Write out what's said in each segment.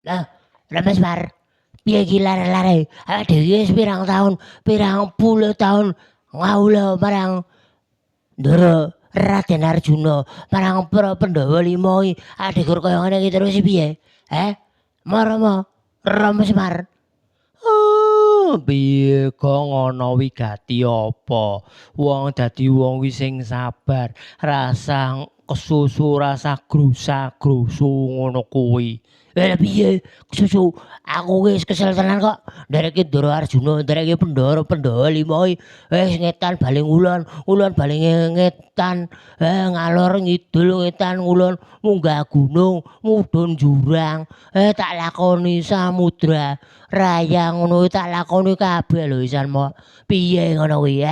Lah, lah Mas Mar, piye iki lare-lare? Awake dhewe wis pirang puluh taun ngawula marang Ndara Raden Arjuna, marang para Pandhawa 5 iki. Awake gur kaya ngene iki terus piye? Marama Rama Semar. Oh, piye Gong ana wigati apa? Wong dadi wong kuwi sing sabar, rasa kesusu, rasa grusa-grusu ngono kuwi. Lah piye kesusu? Aku wis kesel tenan kok. Ndereke Ndara Arjuna, ndereke Pandhawa 5 iki wis ngetan baling ulon, ulon baling ngetan, ngalor ngidul ngetan ngulon, munggah gunung, mudhun jurang, tak lakoni samudra. Raya ngono tak lakoni kabeh lho isan mo. Piye ngono kuwi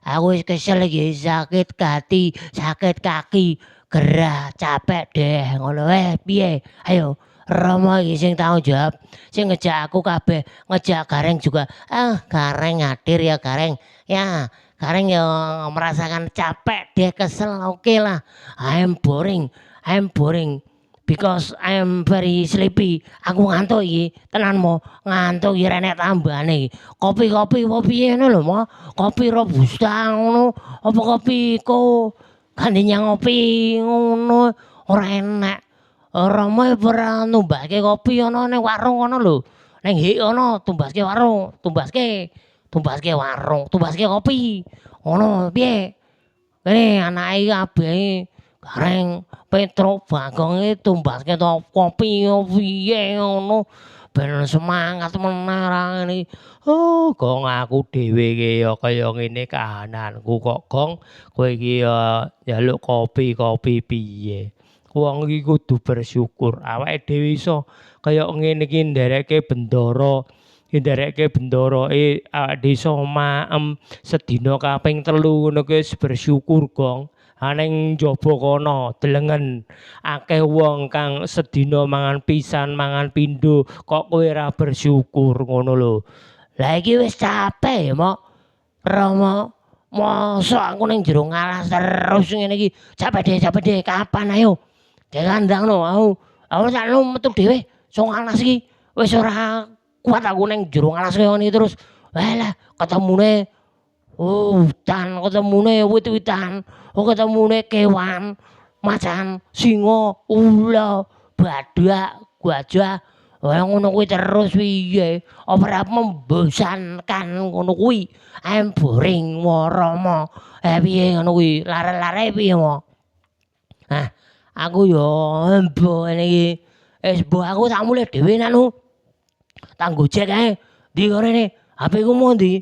aku wis kesel iki, sakit hati, sakit kaki, gerah, capek deh ngono piye? Ayo Rama iki sing tanggung jawab, sing ngejak aku kabeh, ngejak Gareng juga. Gareng ngadir ya Gareng. Ya, Gareng ya merasakan capek deh, kesel, oke lah. I'm boring because I am very sleepy. Aku ngantuk iki, tenan mo, ngantuk iki renek tambane iki. Kopi piye ngono lho, Mo. Kopi robusta ngono, apa kopi ko gantinya ngopi ngono ora enak. Ora mau ora numbake kopi ana ning warung kono lho. Ning hik kono tumbaske warung, tumbaske warung, tumbaske kopi. Ngono piye? Kene anake kabeh Gareng, Petro, Bagong iki tumbaske to kopi piye ngono. Ben semangat meneh ra ngene. Gong aku dhewe iki ya kaya ngene kahananku kok, Gong. Kowe iki ya njaluk kopi piye? Wong iki kudu bersyukur awake dhewe iso kaya ngene iki ndereke bendara, awake dhewe iso maem sedina kaping 3 ngono kuwi wis bersyukur, Gong. Ning njaba kono delengen akeh wong kang sedina mangan pisan, mangan pindho, kok kowe ora bersyukur ngono lho. Lah iki wis capek ya, Mok. Rama, mosok aku ning jero ngalas terus ngene iki. Capek deh, kapan ayo? Dek kandangno aku sakno metu dhewe saka ngalas iki. Wis ora kuat aku ning jero ngalas kaya ngene terus. Walah, ketemune hutan, ketemune wit-witan, ketemune kewan, macan, singa, ula, badak, gajah. Wah ngono kuwi terus piye? Apa ora membosankan ngono kuwi? I'm boring Rama. Piye ngono kuwi? Lare-lare piye mo? Aku yo embuh ngene iki. Wis mbuh aku tak mulih dhewe nanu. Tak gojek ae. Ndi korene? HP ku mau ndi?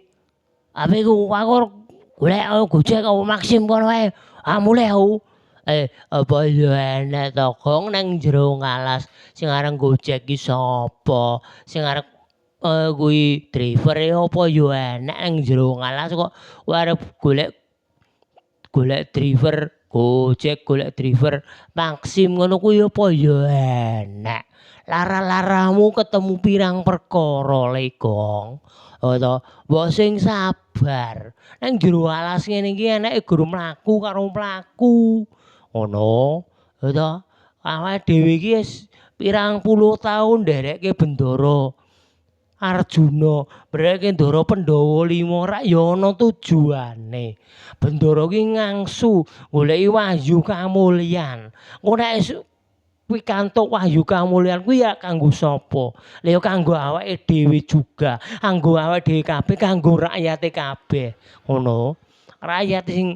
HP ku aku golek gojek apa Maxim kono wae. Mulih aku. Apa yo enek to Gong nang jero ngalas sing areng gojek ki sapa? Sing arep kuwi driver apa yo enek nang jero ngalas kok kowe arep golek driver Gojek, golek driver Maxim ngono kuwi apa ya enek. Lara-laramu ketemu pirang perkara le Gong. To, mbok sing sabar. Nang jero alas ngene iki eneke gur mlaku karo mlaku. Ngono. To, awake dhewe iki wis pirang puluh taun nderekke bendara Arjuna, bereke Ndara Pandhawa 5 rak ya ana tujuane. Bendara ki ngangsu goleki wahyu kamulyan. Engko nek pikantuk wahyu kamulyan kuwi ya kanggo sapa? Lah ya kanggo awake dhewe juga, kanggo awake dhewe kabeh, kanggo rakyate kabeh. Ngono. Rakyat sing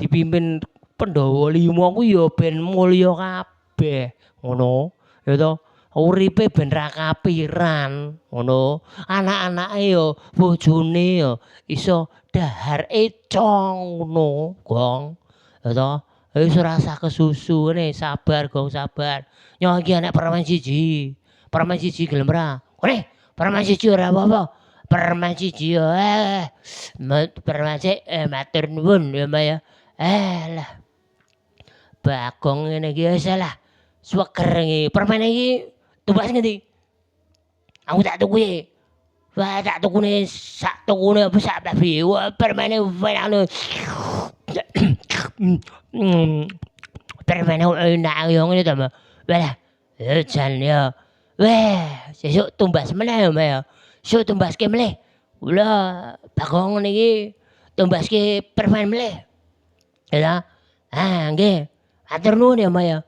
dipimpin Pandhawa 5 kuwi ya ben mulya kabeh. Ngono. Ya toh. Uripe ben ra kapiran, ngono. Anak-anake ya bojone ya iso dahar econg ngono, Gong. Ya toh. Wis ora usah kesusu ngene, sabar Gong, sabar. Nyo iki enek permen siji. Permen siji gelem ora? Kene, permen siji ora apa-apa. Permen siji yo permen sik matur nuwun ya Mbak ya. Lah. Bagong ngene iki wis lah. Sweger iki. Permen iki tumbas ngendi? Aku tak tuku iki. Wah, tak tukune sak tukune apa sak babi. Wah, permene anu. Permene enak yo ngene to, Mbak. Walah, jan ya Weh, sesuk tumbas meneh ya, Mbak ya. Sesuk tumbaske melih. Kula Bagong niki tumbaske permen melih. Ya. Nggih. Matur nuwun ya, Mbak ya.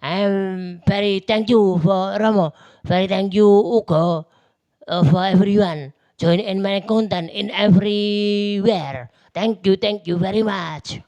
I'm very thank you for Romo. Very thank you uga for everyone join in my content in everywhere. Thank you very much.